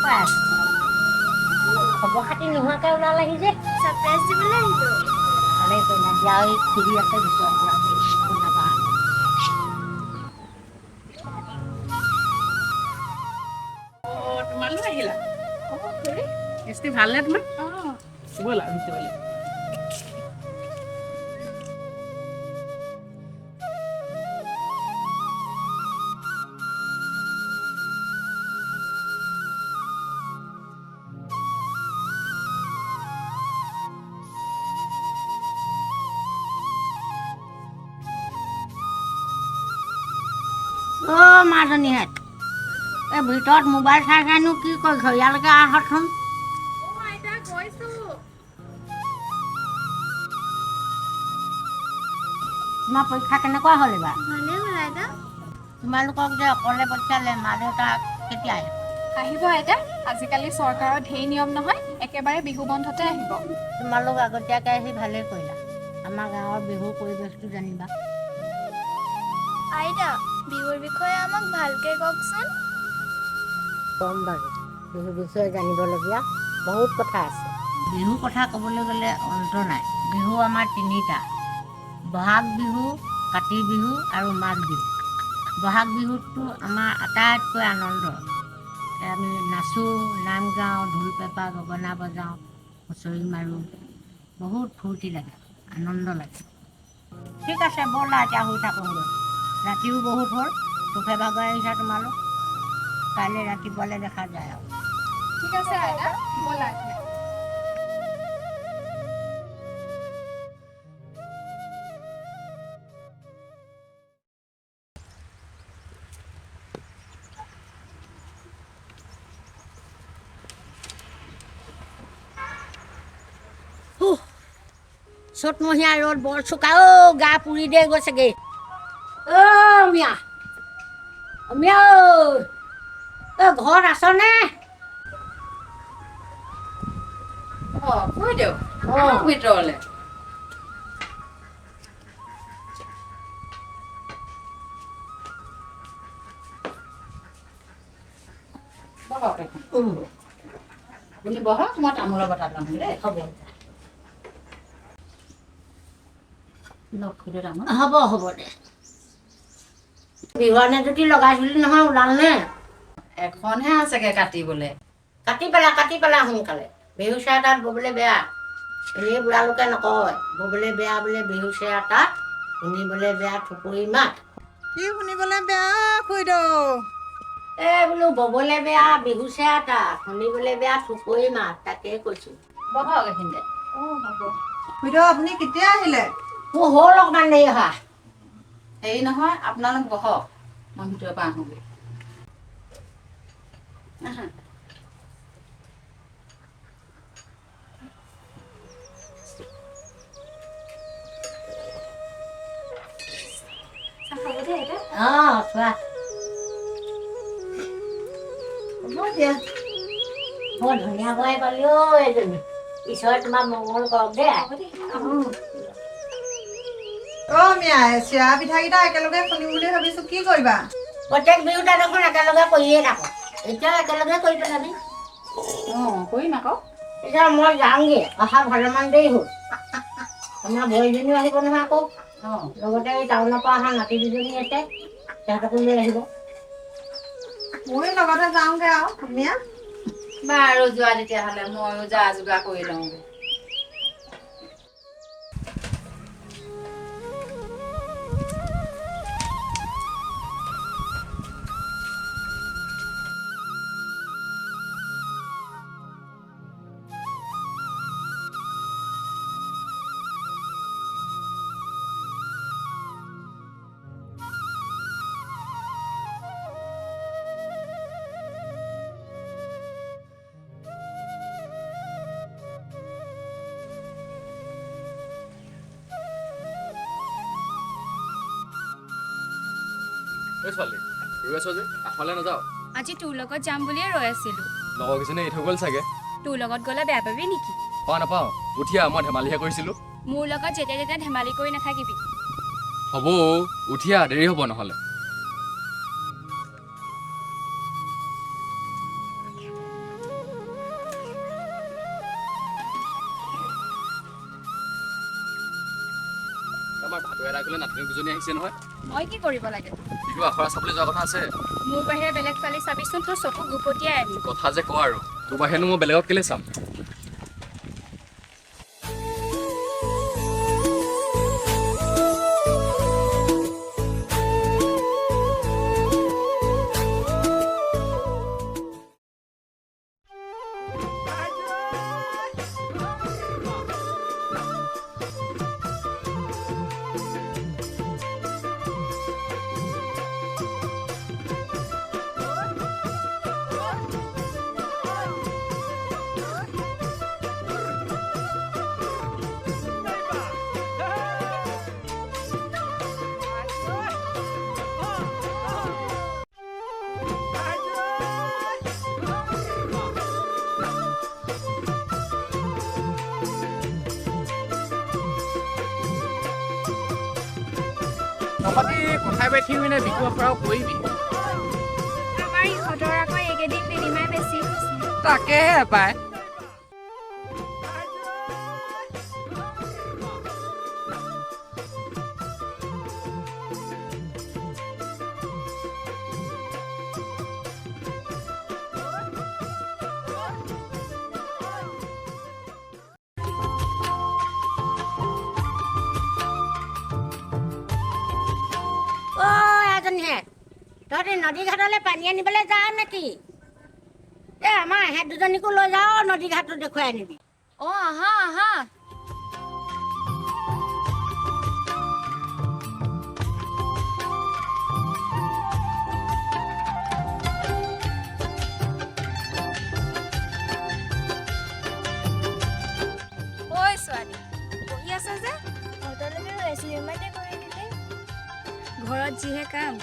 পাই আছো খবৰ খাতি নোহোৱাকৈ ওলালেহি যে সাৰপ্ৰাইজ দিবলে আহিলো ভালেই কৰিলা দিয়া এই খুৰী আছে ভিতৰত নাপা তোমালোক আহিলা খুৰী মিষ্টি ভালনে তোমাৰ অ ব'লা ভিতৰলৈ মাজনীহঁত এই ভিতৰত মোবাইল চাই চাইনো কি কৰিছ ইয়ালৈকে আহচোন ও আইতা কইছো তোমাৰ পৰীক্ষা কেনেকুৱা হ'ল এইবাৰ ভালে হল আইতা তোমালোকক যে অকলে পঠিয়ালে মা দেউতা কেতিয়া আহিব আহিব আইতা আজিকালি চৰকাৰৰ ঢেৰ নিয়ম নহয় একেবাৰে বিহু বন্ধতে আহিব তোমালোক আগতীয়াকৈ আহি ভালেই কৰিলা আমাৰ গাঁৱৰ বিহুৰ পৰিৱেশটো জানিবা আইতা বিহুৰ বিষয়ে আমাক ভালকে কওকচোন কম বাৰু বিহুৰ বিষয়ে জানিবলগীয়া বহুত কথা আছে বিহুৰ কথা ক'বলৈ গ'লে অন্ত নাই বিহু আমাৰ তিনিটা বহাগ বিহু কাতি বিহু আৰু মাঘ বিহু বহাগ বিহুতটো আমাৰ আটাইতকৈ আনন্দ আমি নাচোঁ নাম গাওঁ ঢোল পেঁপা গগনা বজাওঁ হুঁচৰি মাৰোঁ বহুত ফূৰ্তি লাগে আনন্দ লাগে ঠিক আছে ব'লা এতিয়া হৈ থাকোঁগৈ ৰাতিও বহুত হ'ল তোকে ভাগৰ আহিছা তোমালোক কাইলৈ ৰাতিপুৱালৈ দেখা যায় আৰু ঠিক আছে আইতা ব'লা এতিয়া চ'তমহীয়া ৰ'দ বৰ চোকা গা পুৰি দে গৈছেগৈ মিয়া মিয়া ঘৰত আছনে কৈ দিয়ক আহক ভিতৰলৈ বহক এখন আপুনি বহক মই তামোলৰ বটা ল'ম দেই হ'ব লক্ষীদেৱ তামোল হ'ব হ'ব দে বিহুৱানে যদি লগাইছিলি নহয় ওলালনে এখনহে আছেগে কাটিবলৈ কাটি পেলা সোনকালে বিহু চেৰা তাত ববলৈ বেয়া এনেই বুঢ়ালোকে নকয় ববলৈ বেয়া বোলে বিহু চেৰা তাত শুনিবলৈ বেয়া থুকুৰি মাত কি শুনিবলৈ বেয়া খুইদেউ বোলো ববলৈ বেয়া বিহু চেৰা তাত শুনিবলৈ বেয়া থুকুৰি মাত তাকে কৈছোঁ বহক এইখিনিতে খুইদেউ আপুনি কেতিয়া আহিলে মোৰ হ'ল অকণমান দেৰি অহা হেৰি নহয় আপোনালোক বহক মই ভিতৰৰ পৰা আহোঁগৈ আহা চাহ খাব দেই আইতা চোৱা হ'ব দিয়া বৰ ধুনীয়া বহাই পালি এজনী ঈশ্বৰে তোমাৰ মংগল কৰক দেই মিয়াই চিৰা পিঠাকেইটা একেলগে খুন্দিম বুলি ভাবিছো কি কৰিবা প্ৰত্যেক বিহুতে দেখোন একেলগে কৰিয়ে থাকো এতিয়া একেলগে কৰি পেলাবি কৰিম আকৌ এতিয়া মই যাওঁগৈ অহা ভালেমান দেৰি হ'ল আমাৰ বোৱাৰীজনীও আহিব নহয় আকৌ লগতে এই টাউনৰ পৰা অহা নাতি দুজনী আছে সিহঁতকো লৈ আহিব ময়ো লগতে যাওঁগে আৰু ধুনীয়া বাৰু যোৱা তেতিয়াহ'লে ময়ো যা যোগাৰ কৰি লওঁগৈ ছোৱালী ৰৈ আছ যে কাষলৈ নাযাওঁ আজি তোৰ লগত যাম বুলিয়ে ৰৈ আছিলো লগৰকেইজনে এৰি থৈ গ'ল চাগে তোৰ লগত গ'লে বেয়া পাবি নেকি নাপাওঁ উঠিয়া মই ধেমালিহে কৰিছিলোঁ মোৰ লগত যেতিয়া তেতিয়া ধেমালি কৰি নাথাকিবি হ'ব উঠিয়া দেৰি হ'ব নহ'লে আমাৰ ভাগৰ এটা গ'লে নাতিনী দুজনী আহিছে নহয় মই কি কৰিব লাগে বিহু আখৰা চাবলৈ যোৱা কথা আছে মোৰ বাহিৰে বেলেগ ছোৱালী চাবিচোন তোৰ চকু গুপটিয়াই আনিম কথা যে কোৱা আৰু তোৰ বাহিৰেনো মই বেলেগক কেলে চাম তহঁতি কথাই পাতি মানে বিহু আখৰাও কৰিবি আমাৰ ইহঁতৰ আকৌ এইকেইদিন তিনিমাহ বেছি হৈছে তাকেহে পায় তহঁতি নদী ঘাটলৈ পানী আনিবলৈ যাৱ নেকি আমাৰ এহেঁত দুজনীকো লৈ যাওঁ নদী ঘাটত দেখুৱাই আনিবি আহা আহা ঐ ছোৱালী বহি আছা যে তহঁতলৈকে হৈ আছিলো ইমানতে কৰি দিলে ঘৰত যিহে কাম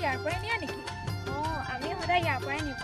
ইয়াৰ পৰাই নিয়া নেকি আমি সদায় ইয়াৰ পৰাই নিব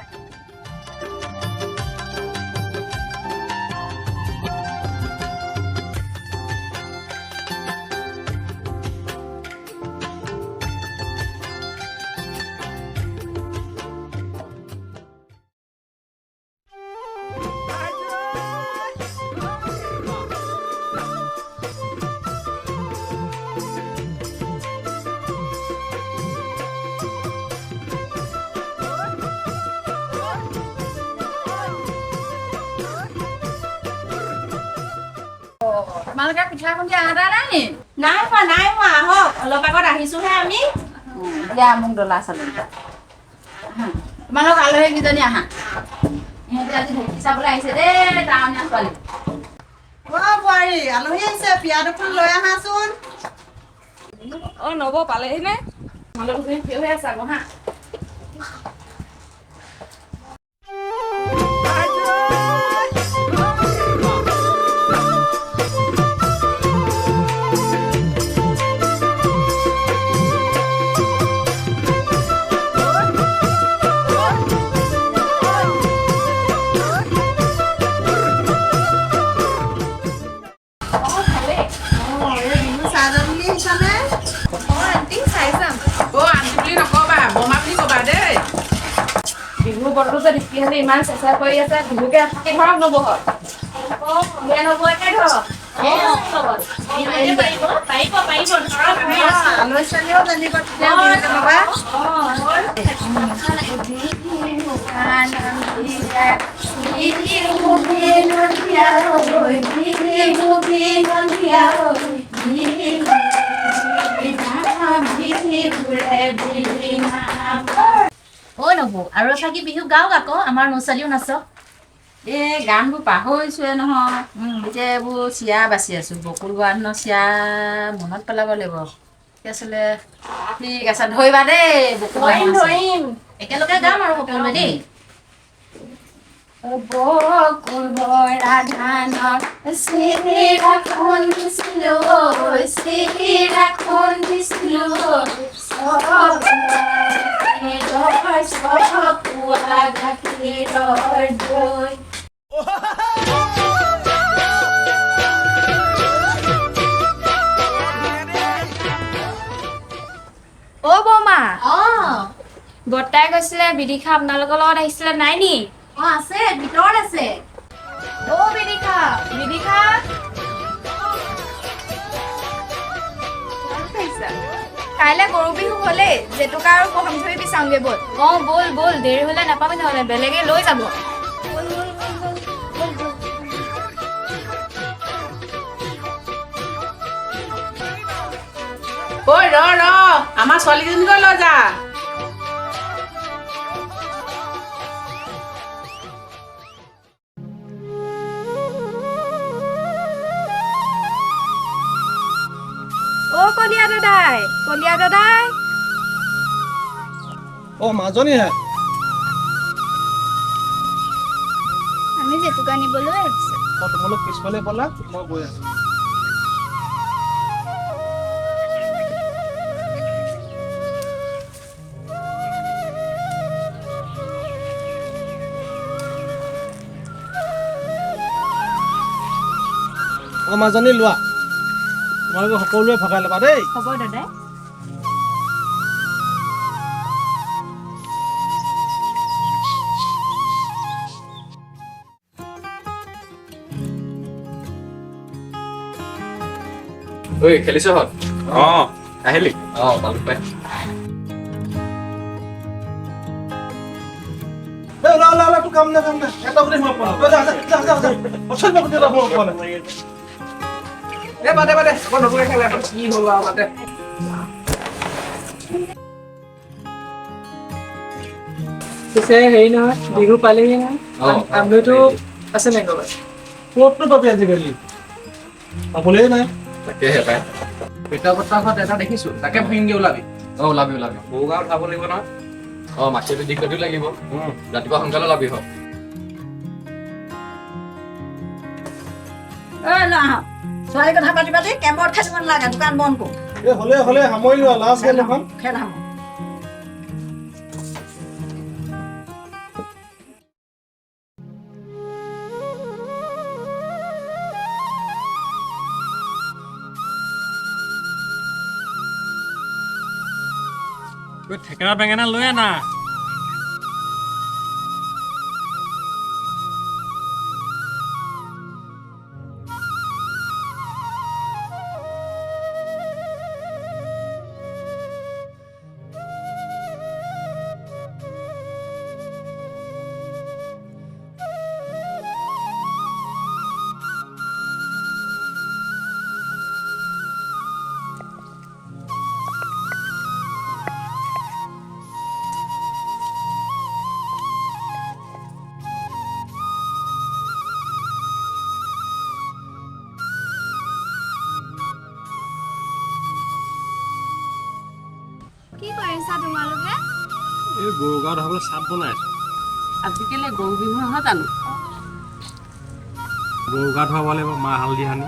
তোমালোকে পিঠা খুন্দি আদা নাই নি নাই হোৱা আহক অলপ আগত আহিছোহে আমি দিয়া মোক ডলা চালি তোমালোক আলহী কেইজনী আহা ইহঁতে আজি ঢেঁকী চাবলৈ আহিছে দেই টাউনীয়া ছোৱালী বোৱাৰী আলহী আহিছে পিয়া দুখন লৈ আহাচোন নব পালেহি নে তোমালোক দুজনী থিয় হৈ আছা হা বিহু বতৰটো যে দেখি হ'লে ইমান চেষ্টা কৰি আছে বিহুকে থাকি ধৰক নবহত নবকে ধৰক আলহী ছোৱালীও জানিব নবৌ আৰু এফাকি বিহু গাওক আকৌ আমাৰ নৌচালীও নাচক এই গানবোৰ পাহৰিছোৱে নহয় এতিয়া এইবোৰ চিৰা বাচি আছোঁ বকুল বৰানৰ চিৰা মনত পেলাব লাগিব কি আছিলে ঠিক আছে ধৰিবা দেই ধৰিম একেলগে গাম আৰু সকলোৱে দেই বকুল বৰা ধানৰ চিৰা খুন্দিছিলো চিৰা খুন্দিছিলো চকুৱা গাখীৰৰ দৈ অ' বৌমা বৰ্তাই কৈছিলে বিদিশা আপোনালোকৰ লগত আহিছিলে নাই নি আছে ভিতৰত আছে অ' বিদিশা বিদিশা কাইলৈ গৰু বিহু হ'লেই জেতুকা আৰু প্ৰথম ধৰি বিচাওঁগে ব'ল ব'ল ব'ল দেৰি হ'লে নাপাবি নহ'লে বেলেগে লৈ যাব ঐ ৰ আমাৰ ছোৱালীজনীকৈ লৈ যা অ' কলীয়া দাদাই মাজনী হে আমি জেতুকা নিবলৈ আহিছোঁ তোমালোক পিছফালে ব'লা মই গৈ আছো মাজনী লোৱা তোমালোকে সকলোৱে ভগাই ল'বা দেই হ'ব দাদাই ঐ খেলিছ হত আহিলি পালো পাই কাম না এটা করে মই পড়া যা অসল বাবু এটা মই পড়া বাদে আকৌ নতুনকে খেলে কি হ'ল আৰু বাদে পিছে হেৰি নহয় বিহু পালেহি নহয় আমিতো আছে নাই ক'ৰবাত ক'তনো পাবি আজিকালি পাবলেই নাই তাকেহে পাই পিঠা পতাখত এটা দেখিছো তাকে ভাঙিনগে ওলাবি ওলাবি সৰু গাঁৱত উঠাব লাগিব নহয় মাটিটো দিগদাৰিও লাগিব ৰাতিপুৱা সোনকালে ওলাবি হওক ছোৱালী কথা পাতি পাতি কেম্পত খাই দিব নালাগে দোকান বন্ধ কৰো হলে সামৰি লোৱা লাষ্ট গেল এখন খেল হাম ঠেকেৰা বেঙেনা লৈ আনা কি কৰিছা তোমালোকে এই গৰু গাঁৱত হ'বলৈ চাট বনাই আছো আজিকালি গৰু বিহু নহয় জানো গৰু গা ধুৱাব লাগিব মাহ হালধি সানি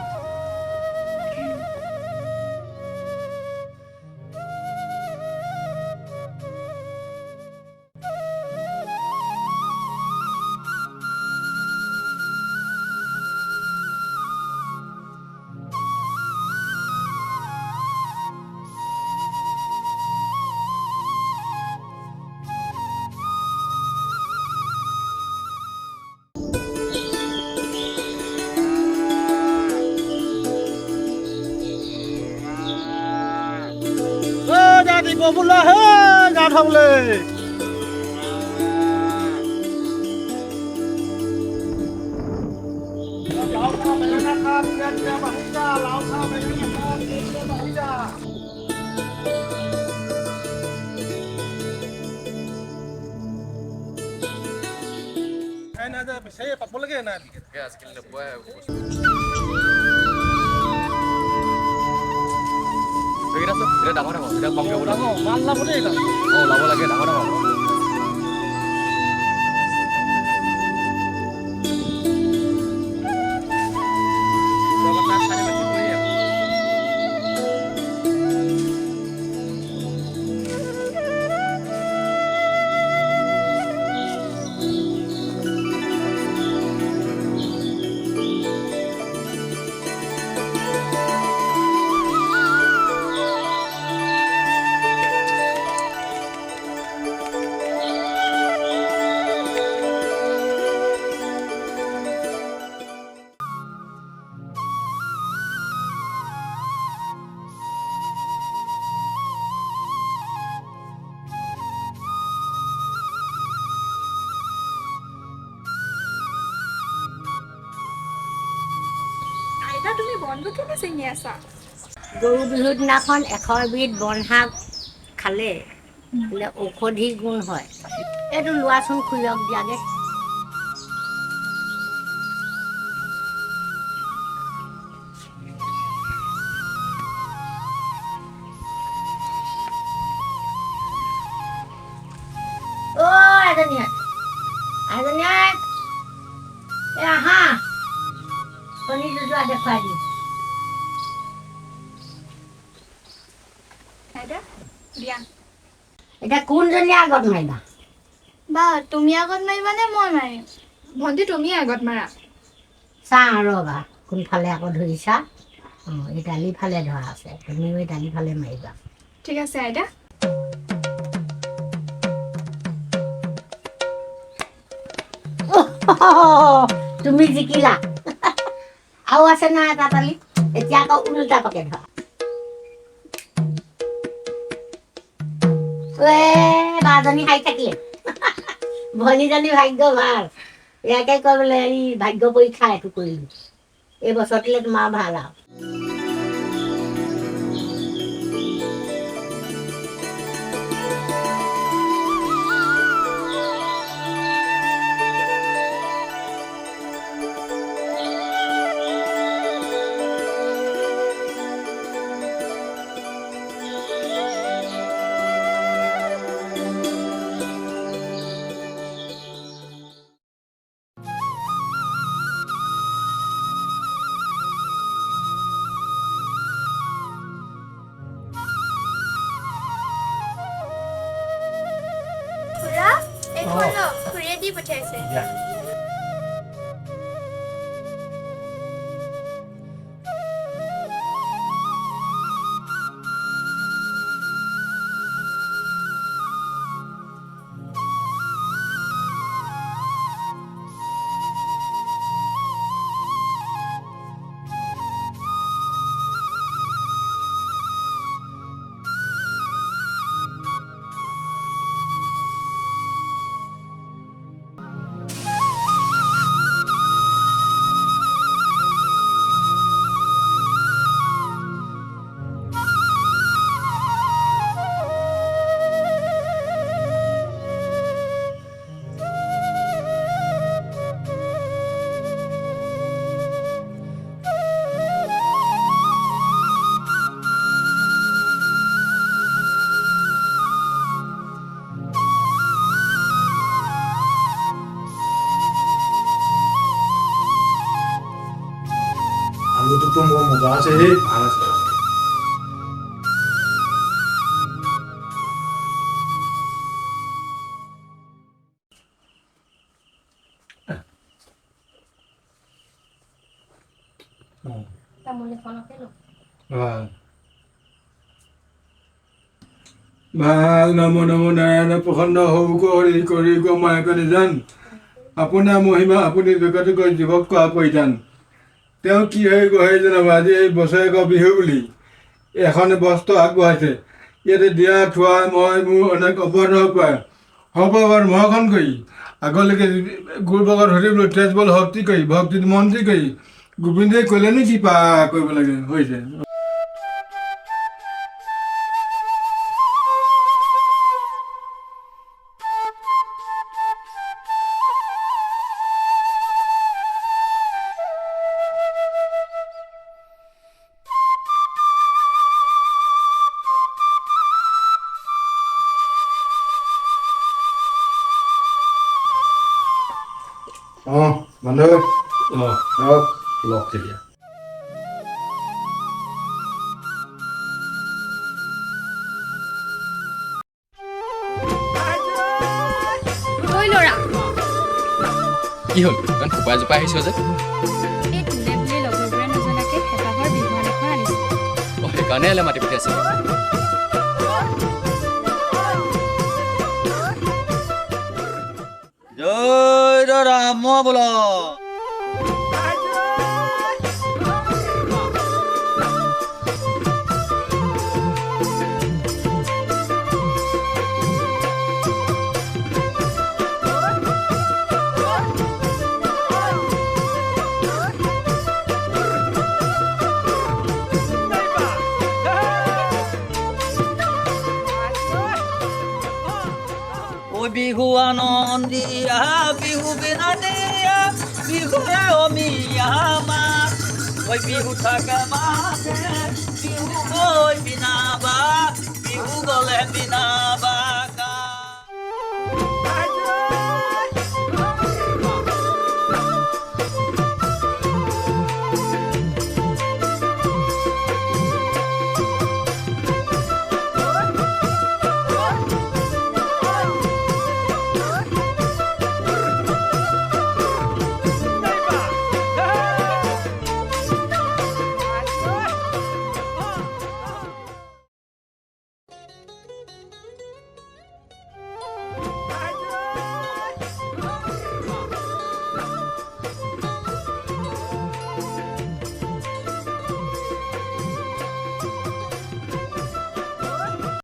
বোলা হে গা ধুৱাবলৈ পাবলৈকে নাই আজিকালি নোপোৱাই ডাঙৰ ডাঙৰ এতিয়া কমকে ওলাব মাল লাভ দেই ওলাব লাগে ডাঙৰ ডাঙৰ ইমানবোৰ কেলে ছিঙি আছা? গৰু বিহুৰ দিনাখন 100 এবিধ বন শাক খালে বোলে ঔষধি গুণ হয়। এইটো লোৱাচোন খুৰীয়ক দিয়াগে। এজনীয়ে আহা কণী দুযোৱা দেখুৱাই দিম। আইতা দিয়া। এতিয়া কোনজনী আগত মাৰিবা? বা তুমি আগত মাৰিবা নে মই মাৰিম? ভণ্টি তুমি আগত মাৰা। চাওঁ ৰ'বা কোনফালে আকৌ ধৰিছা। এই দালি ফালে ধৰা আছে, তুমিও এই দালি ফালে মাৰিবা। ঠিক আছে আইতা। তুমি জিকিলা। আৰু আছে নহয় এটা দালি, এতিয়া আকৌ উল্টা পাকে ধৰা। বাজনী খাই থাকিলে ভনীজনী ভাগ্য ভাল। ইয়াকে কয় বোলে এই ভাগ্য পৰীক্ষা এইটো কৰিলো, এই বছৰটোলে তোমাৰ ভাল আৰু। খুৰা এইখন খুৰীয়ে দি পঠিয়াইছে। আলুটোতো মোৰ মজা আছে, এই ভাল আছে। ভাল নমো নমো নাৰায়ণ প্ৰসন্ন হৌ কৰি কৰি মায়ক নিজান আপোনাৰ মহিমা আপুনি জগতক জীৱক কোৱা পৰিধান। তেওঁ কি হৈ গৈ জনাব। আজি এই বছৰেকৰ বিহু বুলি এখন বস্ত্ৰ আগবঢ়াইছে। ইয়াতে দিয়া থোৱা মই মোৰ অনেক অপৰাধ পায় সৰ্ববাৰ মহাখন কৰি আগলৈকে গুৰুবগত ধৰিবলৈ তেজবল শক্তি কৰি ভক্তিত মন্ত্ৰী কৰি গোবিন্দই ক'লেনো কি পা কৰিব লাগে হৈছে। বান্ধৱ লগ তেতিয়া কি হ'ল ইমান ফোপাই জোপাই আহিছ যে? এই তোলে বুলি লগৰবোৰে নজনাকে হেঁপাহৰ বিহুৱান এখন আনিছে। সেইকাৰণে এলে মাতি পঠিয়াইছে। জয় ৰাম বোল। ঐ বিহু আনন্দিয়া বিহু বিনানিয়া বিহুৰে অমিয়া মাত ঐ বিহু থাকে মাতে বিহু গৈ বিনাবা বিহু গলে বিনা